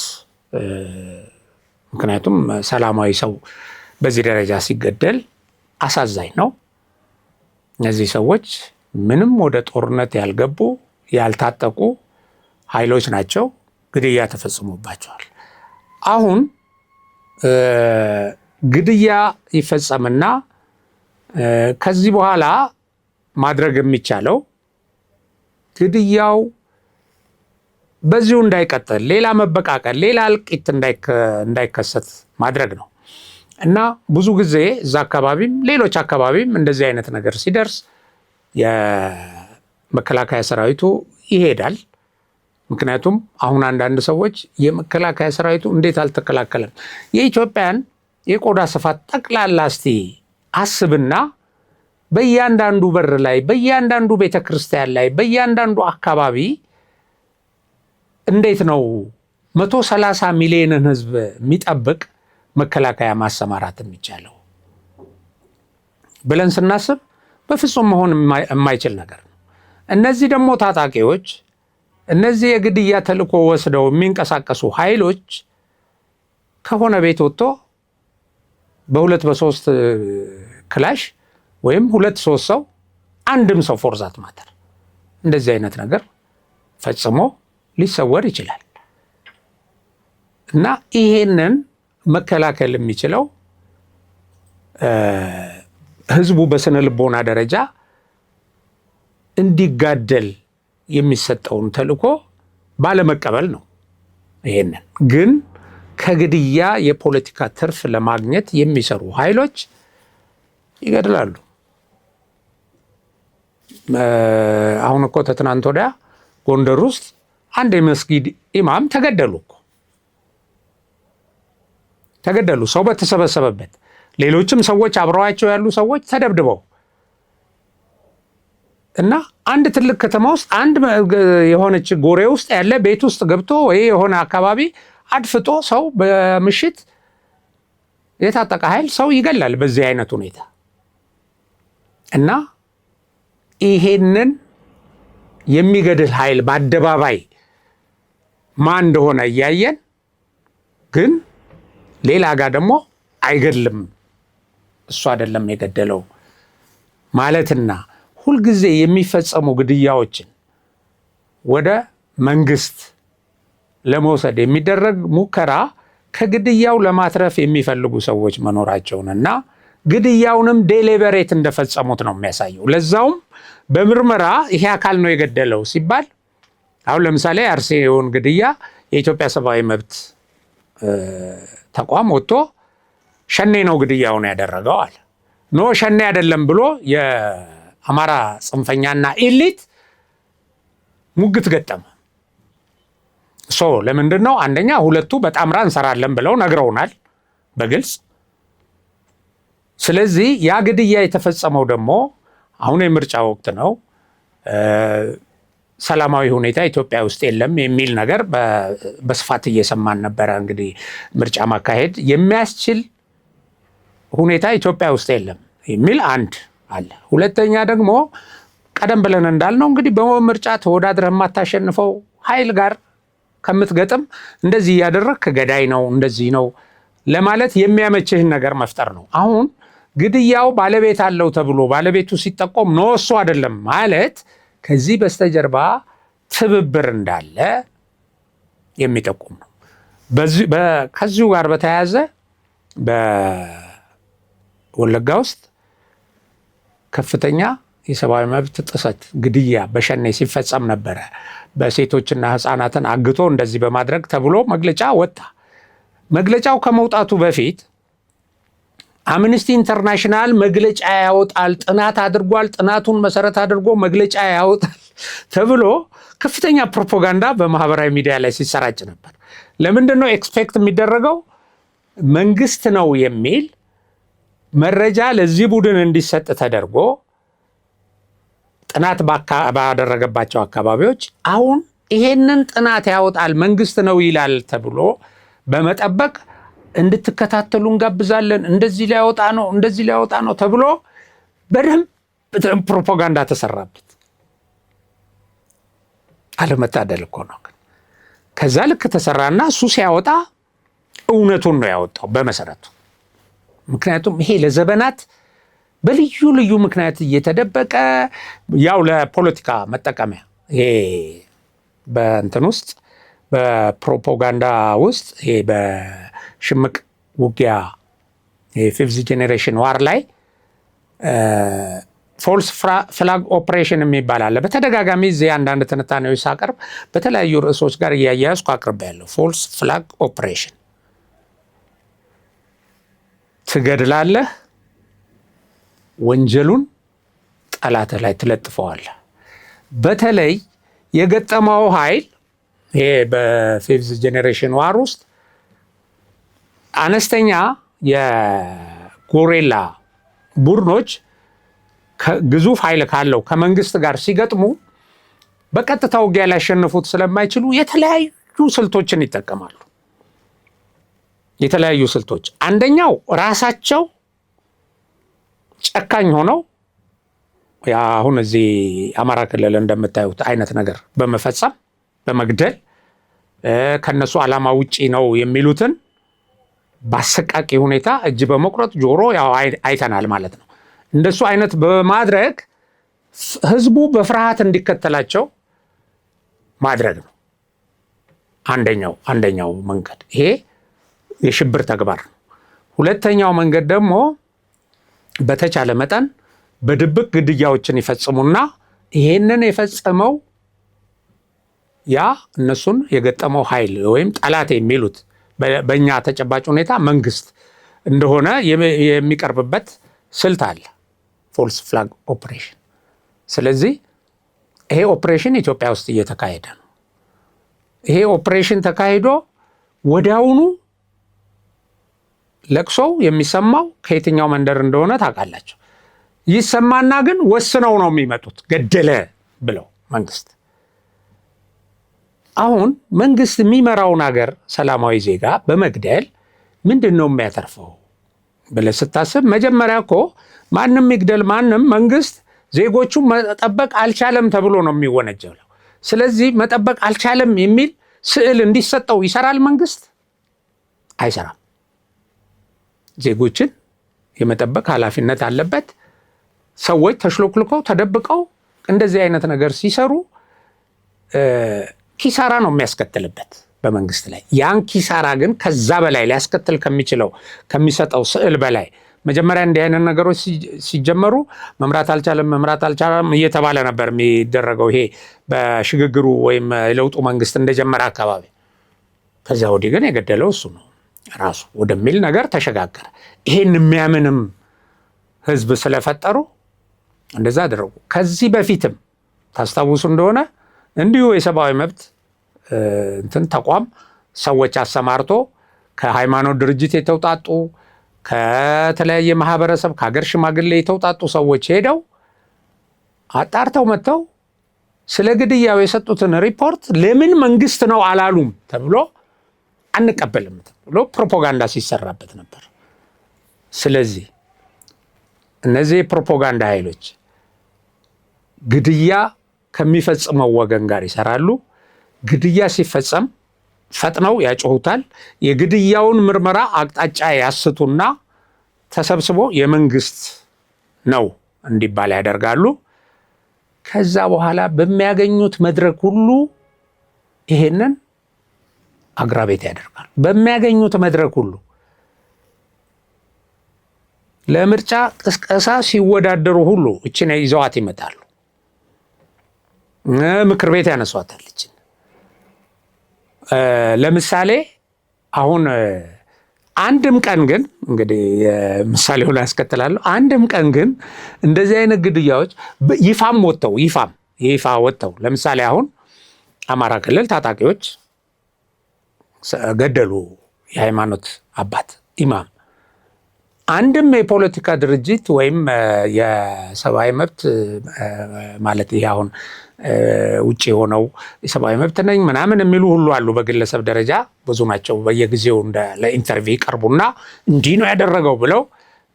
ምክንያቱም ሰላማዊ ሰው በዚህ ደረጃ ሲገደል አሳዛኝ ነው። እነዚህ ሰዎች ምንም ወደ ጦርነት ያልገቡ ያልታጠቁ ኃይሎች ናቸው። ግድያ ተፈጽሞባቸዋል። አሁን ግድያ ይፈጸምና ከዚህ በኋላ ማድረግ የሚቻለው ግድያው በዚሁ እንዳይቀጥል፣ ሌላ መበቃቀል፣ ሌላ እልቂት እንዳይከሰት ማድረግ ነው እና ብዙ ጊዜ እዛ አካባቢም ሌሎች አካባቢም እንደዚህ አይነት ነገር ሲደርስ የመከላከያ ሰራዊቱ ይሄዳል። ምክንያቱም አሁን አንዳንድ ሰዎች የመከላከያ ሰራዊቱ እንዴት አልተከላከለም? የኢትዮጵያን የቆዳ ስፋት ጠቅላላ እስቲ አስብና በእያንዳንዱ በር ላይ፣ በእያንዳንዱ ቤተክርስቲያን ላይ፣ በእያንዳንዱ አካባቢ እንዴት ነው 130 ሚሊዮንን ህዝብ የሚጠብቅ መከላከያ ማሰማራት የሚቻለው ብለን ስናስብ በፍጹም መሆን የማይችል ነገር ነው። እነዚህ ደግሞ ታጣቂዎች፣ እነዚህ የግድያ ተልዕኮ ወስደው የሚንቀሳቀሱ ኃይሎች ከሆነ ቤት ወጥቶ በሁለት በሶስት ክላሽ ወይም 2-3 ሰው አንድም ሰው ፎርዛት ማተር እንደዚህ አይነት ነገር ፈጽሞ ሊሰወር ይችላል እና ይሄንን መከላከል የሚችለው ህዝቡ በስነ ልቦና ደረጃ እንዲጋደል የሚሰጠውን ተልዕኮ ባለመቀበል ነው። ይሄንን ግን ከግድያ የፖለቲካ ትርፍ ለማግኘት የሚሰሩ ኃይሎች ይገድላሉ። አሁን እኮ ተትናንት ወዲያ ጎንደር ውስጥ አንድ የመስጊድ ኢማም ተገደሉ፣ ሰው በተሰበሰበበት። ሌሎችም ሰዎች አብረዋቸው ያሉ ሰዎች ተደብድበው እና አንድ ትልቅ ከተማ ውስጥ አንድ የሆነች ጎሬ ውስጥ ያለ ቤት ውስጥ ገብቶ ወይ የሆነ አካባቢ አድፍጦ ሰው በምሽት የታጠቀ ኃይል ሰው ይገላል በዚህ አይነት ሁኔታ እና ይሄንን የሚገድል ኃይል በአደባባይ ማን እንደሆነ እያየን ግን ሌላ ጋር ደግሞ አይገድልም እሱ አይደለም የገደለው ማለትና ሁልጊዜ የሚፈጸሙ ግድያዎችን ወደ መንግስት ለመውሰድ የሚደረግ ሙከራ ከግድያው ለማትረፍ የሚፈልጉ ሰዎች መኖራቸውንና ግድያውንም ዴሊበሬት እንደፈጸሙት ነው የሚያሳየው። ለዛውም በምርመራ ይሄ አካል ነው የገደለው ሲባል አሁን ለምሳሌ አርሲውን ግድያ የኢትዮጵያ ሰብአዊ መብት ተቋም ወጥቶ ሸኔ ነው ግድያውን ያደረገው አለ። ኖ ሸኔ አይደለም ብሎ የአማራ ጽንፈኛና ኤሊት ሙግት ገጠመ። ለምንድን ነው? አንደኛ ሁለቱ በጣምራ እንሰራለን ብለው ነግረውናል በግልጽ። ስለዚህ ያ ግድያ የተፈጸመው ደግሞ አሁን የምርጫ ወቅት ነው፣ ሰላማዊ ሁኔታ ኢትዮጵያ ውስጥ የለም የሚል ነገር በስፋት እየሰማን ነበረ። እንግዲህ ምርጫ ማካሄድ የሚያስችል ሁኔታ ኢትዮጵያ ውስጥ የለም የሚል አንድ አለ። ሁለተኛ ደግሞ ቀደም ብለን እንዳልነው እንግዲህ በምርጫ ተወዳድረህ የማታሸንፈው ኃይል ጋር ከምትገጥም እንደዚህ እያደረግክ ገዳይ ነው እንደዚህ ነው ለማለት የሚያመችህን ነገር መፍጠር ነው። አሁን ግድያው ባለቤት አለው ተብሎ ባለቤቱ ሲጠቆም ነው እሱ አይደለም ማለት ከዚህ በስተጀርባ ትብብር እንዳለ የሚጠቁም ነው። ከዚሁ ጋር በተያያዘ በወለጋ ውስጥ ከፍተኛ የሰብአዊ መብት ጥሰት፣ ግድያ በሸኔ ሲፈጸም ነበረ። በሴቶችና ህፃናትን አግቶ እንደዚህ በማድረግ ተብሎ መግለጫ ወጣ። መግለጫው ከመውጣቱ በፊት አምነስቲ ኢንተርናሽናል መግለጫ ያወጣል፣ ጥናት አድርጓል፣ ጥናቱን መሰረት አድርጎ መግለጫ ያወጣል ተብሎ ከፍተኛ ፕሮፓጋንዳ በማህበራዊ ሚዲያ ላይ ሲሰራጭ ነበር። ለምንድን ነው ኤክስፔክት የሚደረገው? መንግስት ነው የሚል መረጃ ለዚህ ቡድን እንዲሰጥ ተደርጎ ጥናት ባደረገባቸው አካባቢዎች አሁን ይሄንን ጥናት ያወጣል መንግስት ነው ይላል ተብሎ በመጠበቅ እንድትከታተሉ እንጋብዛለን፣ እንደዚህ ሊያወጣ ነው ተብሎ በደንብ ፕሮፓጋንዳ ተሰራበት። አለመታደል እኮ ነው። ከዛ ልክ ተሰራና እሱ ሲያወጣ እውነቱን ነው ያወጣው በመሰረቱ። ምክንያቱም ይሄ ለዘመናት በልዩ ልዩ ምክንያት እየተደበቀ ያው ለፖለቲካ መጠቀሚያ ይሄ በእንትን ውስጥ በፕሮፓጋንዳ ውስጥ ይሄ በሽምቅ ውጊያ የፊፍዝ ጄኔሬሽን ዋር ላይ ፎልስ ፍላግ ኦፕሬሽን የሚባል አለ። በተደጋጋሚ እዚህ አንዳንድ ትንታኔዎች ሳቀርብ በተለያዩ ርዕሶች ጋር እያያያዝኩ አቅርቤያለሁ። ፎልስ ፍላግ ኦፕሬሽን ትገድላለህ፣ ወንጀሉን ጠላትህ ላይ ትለጥፈዋለህ። በተለይ የገጠመው ኃይል ይሄ በፊፍዝ ጄኔሬሽን ዋር ውስጥ አነስተኛ የጎሬላ ቡድኖች ግዙፍ ኃይል ካለው ከመንግስት ጋር ሲገጥሙ በቀጥታ ውጊያ ሊያሸንፉት ስለማይችሉ የተለያዩ ስልቶችን ይጠቀማሉ። የተለያዩ ስልቶች፣ አንደኛው ራሳቸው ጨካኝ ሆነው አሁን እዚህ አማራ ክልል እንደምታዩት አይነት ነገር በመፈጸም በመግደል ከነሱ ዓላማ ውጪ ነው የሚሉትን በአሰቃቂ ሁኔታ እጅ በመቁረጥ ጆሮ ያው አይተናል ማለት ነው። እንደሱ አይነት በማድረግ ህዝቡ በፍርሃት እንዲከተላቸው ማድረግ ነው አንደኛው መንገድ። ይሄ የሽብር ተግባር ነው። ሁለተኛው መንገድ ደግሞ በተቻለ መጠን በድብቅ ግድያዎችን ይፈጽሙና ይሄንን የፈጸመው ያ እነሱን የገጠመው ኃይል ወይም ጠላት የሚሉት በእኛ ተጨባጭ ሁኔታ መንግስት እንደሆነ የሚቀርብበት ስልት አለ፣ ፎልስ ፍላግ ኦፕሬሽን። ስለዚህ ይሄ ኦፕሬሽን ኢትዮጵያ ውስጥ እየተካሄደ ነው። ይሄ ኦፕሬሽን ተካሂዶ ወዲያውኑ ለቅሶው የሚሰማው ከየትኛው መንደር እንደሆነ ታውቃላችሁ። ይሰማና ግን ወስነው ነው የሚመጡት ገደለ ብለው መንግስት። አሁን መንግስት የሚመራውን ሀገር ሰላማዊ ዜጋ በመግደል ምንድን ነው የሚያተርፈው ብለህ ስታስብ መጀመሪያ እኮ ማንም ይግደል ማንም መንግስት ዜጎቹን መጠበቅ አልቻለም ተብሎ ነው የሚወነጀለው። ስለዚህ መጠበቅ አልቻለም የሚል ስዕል እንዲሰጠው ይሰራል መንግስት? አይሰራም። ዜጎችን የመጠበቅ ኃላፊነት አለበት። ሰዎች ተሽሎክልከው ተደብቀው እንደዚህ አይነት ነገር ሲሰሩ ኪሳራ ነው የሚያስከትልበት በመንግስት ላይ። ያን ኪሳራ ግን ከዛ በላይ ሊያስከትል ከሚሰጠው ስዕል በላይ መጀመሪያ እንዲህ አይነት ነገሮች ሲጀመሩ መምራት አልቻለም እየተባለ ነበር የሚደረገው። ይሄ በሽግግሩ ወይም የለውጡ መንግስት እንደጀመረ አካባቢ። ከዚያ ወዲህ ግን የገደለው እሱ ነው ራሱ ወደሚል ነገር ተሸጋገረ። ይሄን የሚያምንም ህዝብ ስለፈጠሩ እንደዛ አደረጉ። ከዚህ በፊትም ታስታውሱ እንደሆነ እንዲሁ የሰብአዊ መብት ተቋም ሰዎች አሰማርቶ ከሃይማኖት ድርጅት የተውጣጡ ከተለያየ ማህበረሰብ ከሀገር ሽማግሌ የተውጣጡ ሰዎች ሄደው አጣርተው መጥተው ስለ ግድያው የሰጡትን ሪፖርት ለምን መንግስት ነው አላሉም ተብሎ አንቀበልም ተብሎ ፕሮፓጋንዳ ሲሰራበት ነበር። ስለዚህ እነዚህ የፕሮፓጋንዳ ኃይሎች ግድያ ከሚፈጽመው ወገን ጋር ይሰራሉ። ግድያ ሲፈጸም ፈጥነው ያጮሁታል። የግድያውን ምርመራ አቅጣጫ ያስቱና ተሰብስቦ የመንግስት ነው እንዲባል ያደርጋሉ። ከዛ በኋላ በሚያገኙት መድረክ ሁሉ ይሄንን አግራቤት ያደርጋሉ። በሚያገኙት መድረክ ሁሉ ለምርጫ ቅስቀሳ ሲወዳደሩ ሁሉ እችን ይዘዋት ይመጣሉ። ምክር ቤት ያነሷታል። እችን ለምሳሌ አሁን አንድም ቀን ግን እንግዲህ ምሳሌውን ያስከትላለሁ። አንድም ቀን ግን እንደዚህ አይነት ግድያዎች ይፋ ወጥተው ለምሳሌ አሁን አማራ ክልል ታጣቂዎች ገደሉ የሃይማኖት አባት ኢማም። አንድም የፖለቲካ ድርጅት ወይም የሰብአዊ መብት ማለት ይሄ አሁን ውጭ የሆነው የሰብአዊ መብት ነኝ ምናምን የሚሉ ሁሉ አሉ። በግለሰብ ደረጃ ብዙ ናቸው። በየጊዜው ለኢንተርቪው ይቀርቡና እንዲህ ነው ያደረገው ብለው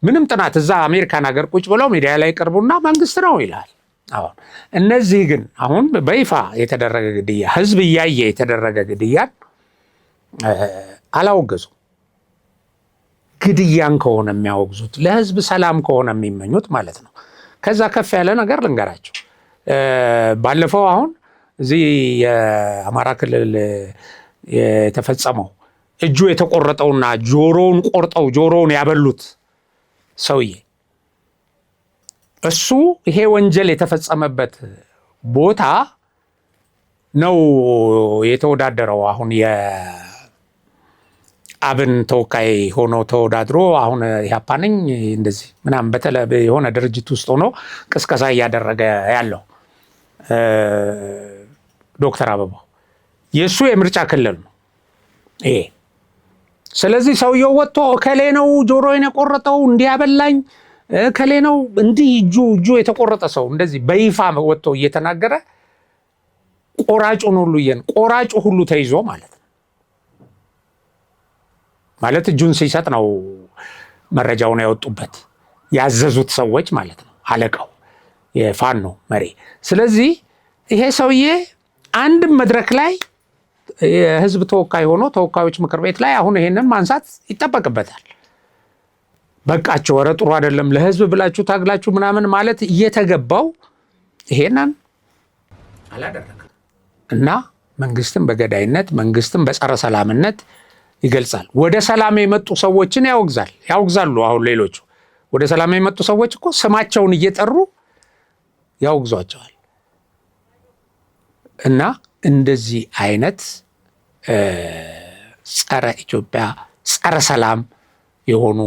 ምንም ጥናት እዛ አሜሪካን ሀገር ቁጭ ብለው ሚዲያ ላይ ይቀርቡና መንግስት ነው ይላል። አሁን እነዚህ ግን አሁን በይፋ የተደረገ ግድያ፣ ህዝብ እያየ የተደረገ ግድያን አላወገዙም። ግድያን ከሆነ የሚያወግዙት ለህዝብ ሰላም ከሆነ የሚመኙት ማለት ነው። ከዛ ከፍ ያለ ነገር ልንገራቸው። ባለፈው አሁን እዚህ የአማራ ክልል የተፈጸመው እጁ የተቆረጠውና ጆሮውን ቆርጠው ጆሮውን ያበሉት ሰውዬ እሱ ይሄ ወንጀል የተፈጸመበት ቦታ ነው የተወዳደረው። አሁን የአብን ተወካይ ሆኖ ተወዳድሮ አሁን ኢህአፓ ነኝ እንደዚህ ምናምን በተለይ የሆነ ድርጅት ውስጥ ሆኖ ቅስቀሳ እያደረገ ያለው ዶክተር አበባው የእሱ የምርጫ ክልል ነው ይሄ። ስለዚህ ሰውየው ወጥቶ እከሌ ነው ጆሮዬን የቆረጠው እንዲያበላኝ እከሌ ነው እንዲህ እጁ የተቆረጠ ሰው እንደዚህ በይፋ ወጥቶ እየተናገረ ቆራጩ ሁሉ ተይዞ ማለት ነው። ማለት እጁን ሲሰጥ ነው መረጃውን ያወጡበት ያዘዙት ሰዎች ማለት ነው፣ አለቃው የፋኖ መሪ። ስለዚህ ይሄ ሰውዬ አንድም መድረክ ላይ የህዝብ ተወካይ ሆኖ ተወካዮች ምክር ቤት ላይ አሁን ይሄንን ማንሳት ይጠበቅበታል። በቃቸው፣ ኧረ ጥሩ አይደለም፣ ለህዝብ ብላችሁ ታግላችሁ ምናምን ማለት እየተገባው ይሄንን አላደረገም እና መንግስትን በገዳይነት መንግስትን በጸረ ሰላምነት ይገልጻል። ወደ ሰላም የመጡ ሰዎችን ያወግዛሉ። አሁን ሌሎቹ ወደ ሰላም የመጡ ሰዎች እኮ ስማቸውን እየጠሩ ያወግዟቸዋል። እና እንደዚህ አይነት ጸረ ኢትዮጵያ ጸረ ሰላም የሆኑ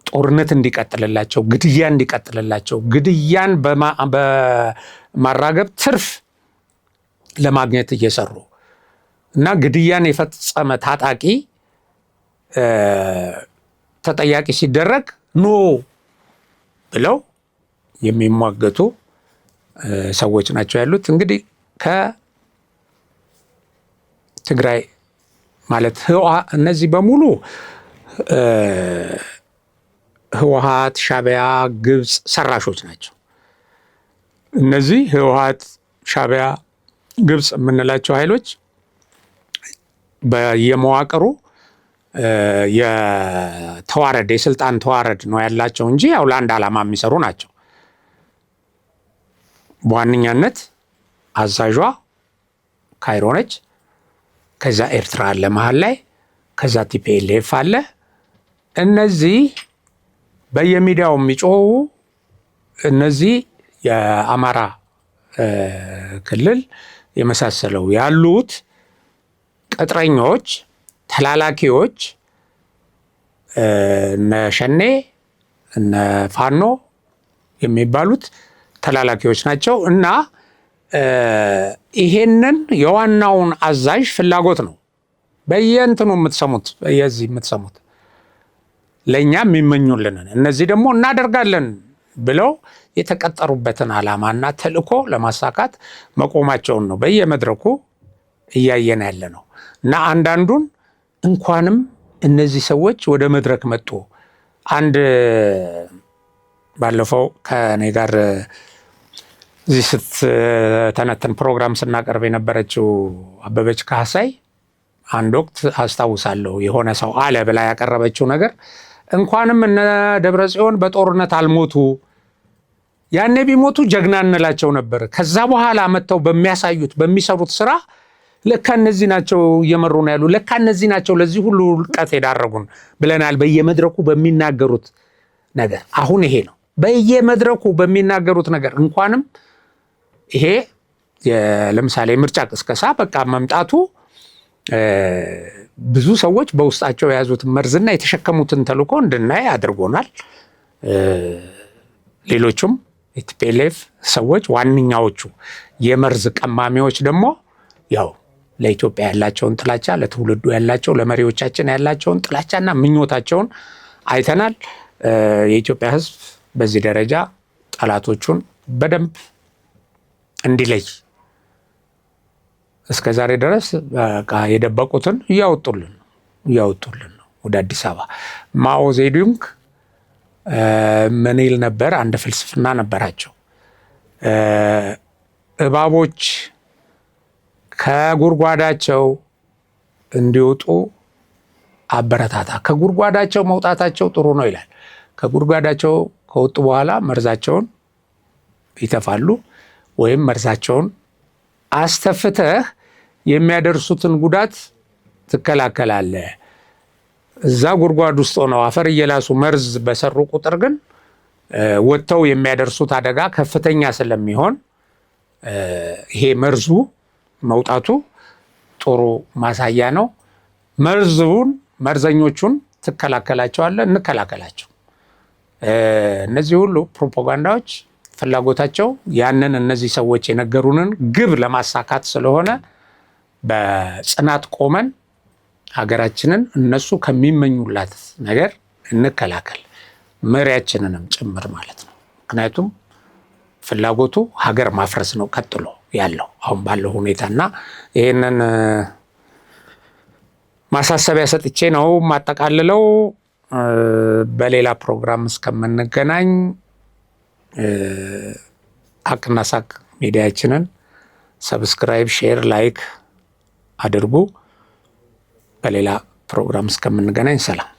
ጦርነት እንዲቀጥልላቸው፣ ግድያ እንዲቀጥልላቸው፣ ግድያን በማራገብ ትርፍ ለማግኘት እየሰሩ እና ግድያን የፈጸመ ታጣቂ ተጠያቂ ሲደረግ ኖ ብለው የሚሟገቱ ሰዎች ናቸው ያሉት። እንግዲህ ከትግራይ ማለት እነዚህ በሙሉ ህወሓት፣ ሻዕቢያ፣ ግብፅ ሰራሾች ናቸው። እነዚህ ህወሓት፣ ሻዕቢያ፣ ግብፅ የምንላቸው ኃይሎች በየመዋቅሩ የስልጣን ተዋረድ ነው ያላቸው እንጂ ያው ለአንድ ዓላማ የሚሰሩ ናቸው። በዋነኛነት አዛዧ ካይሮ ነች። ከዛ ኤርትራ አለ መሀል ላይ፣ ከዛ ቲፒኤልኤፍ አለ። እነዚህ በየሚዲያው የሚጮሁ እነዚህ የአማራ ክልል የመሳሰለው ያሉት ቅጥረኞች፣ ተላላኪዎች እነ ሸኔ እነ ፋኖ የሚባሉት ተላላኪዎች ናቸው እና ይሄንን የዋናውን አዛዥ ፍላጎት ነው በየእንትኑ የምትሰሙት ለእኛ የሚመኙልንን እነዚህ ደግሞ እናደርጋለን ብለው የተቀጠሩበትን ዓላማና ተልእኮ ለማሳካት መቆማቸውን ነው በየመድረኩ እያየን ያለ ነው። እና አንዳንዱን እንኳንም እነዚህ ሰዎች ወደ መድረክ መጡ። አንድ ባለፈው ከኔ ጋር እዚህ ስትተነትን ፕሮግራም ስናቀርብ የነበረችው አበበች ካህሳይ አንድ ወቅት አስታውሳለሁ የሆነ ሰው አለ ብላ ያቀረበችው ነገር እንኳንም እነ ደብረ ጽዮን በጦርነት አልሞቱ፣ ያኔ ቢሞቱ ጀግና እንላቸው ነበር። ከዛ በኋላ መጥተው በሚሰሩት ስራ ለካ እነዚህ ናቸው እየመሩ ነው ያሉ፣ ለካ እነዚህ ናቸው ለዚህ ሁሉ ውድቀት የዳረጉን ብለናል። በየመድረኩ በሚናገሩት ነገር አሁን ይሄ ነው። በየመድረኩ በሚናገሩት ነገር እንኳንም ይሄ ለምሳሌ ምርጫ ቅስቀሳ በቃ መምጣቱ ብዙ ሰዎች በውስጣቸው የያዙትን መርዝና የተሸከሙትን ተልዕኮ እንድናይ አድርጎናል። ሌሎቹም የቲፒኤልኤፍ ሰዎች ዋነኛዎቹ የመርዝ ቀማሚዎች ደግሞ ያው ለኢትዮጵያ ያላቸውን ጥላቻ፣ ለትውልዱ ያላቸው፣ ለመሪዎቻችን ያላቸውን ጥላቻና ምኞታቸውን አይተናል። የኢትዮጵያ ሕዝብ በዚህ ደረጃ ጠላቶቹን በደንብ እንዲለይ እስከ ዛሬ ድረስ በቃ የደበቁትን እያወጡልን ነው ወደ አዲስ አበባ። ማኦ ዜዱንግ ምን ይል ነበር? አንድ ፍልስፍና ነበራቸው። እባቦች ከጉድጓዳቸው እንዲወጡ አበረታታ። ከጉድጓዳቸው መውጣታቸው ጥሩ ነው ይላል። ከጉድጓዳቸው ከወጡ በኋላ መርዛቸውን ይተፋሉ፣ ወይም መርዛቸውን አስተፍተህ የሚያደርሱትን ጉዳት ትከላከላለህ። እዛ ጉድጓድ ውስጥ ሆነው አፈር እየላሱ መርዝ በሰሩ ቁጥር ግን ወጥተው የሚያደርሱት አደጋ ከፍተኛ ስለሚሆን ይሄ መርዙ መውጣቱ ጥሩ ማሳያ ነው። መርዘኞቹን ትከላከላቸዋለህ፣ እንከላከላቸው። እነዚህ ሁሉ ፕሮፓጋንዳዎች ፍላጎታቸው ያንን እነዚህ ሰዎች የነገሩንን ግብ ለማሳካት ስለሆነ በጽናት ቆመን ሀገራችንን እነሱ ከሚመኙላት ነገር እንከላከል፣ መሪያችንንም ጭምር ማለት ነው። ምክንያቱም ፍላጎቱ ሀገር ማፍረስ ነው ቀጥሎ ያለው አሁን ባለው ሁኔታና ይህንን ማሳሰቢያ ሰጥቼ ነው ማጠቃልለው። በሌላ ፕሮግራም እስከምንገናኝ ሀቅና ሳቅ ሚዲያችንን ሰብስክራይብ፣ ሼር፣ ላይክ አድርጉ። በሌላ ፕሮግራም እስከምንገናኝ ሰላም።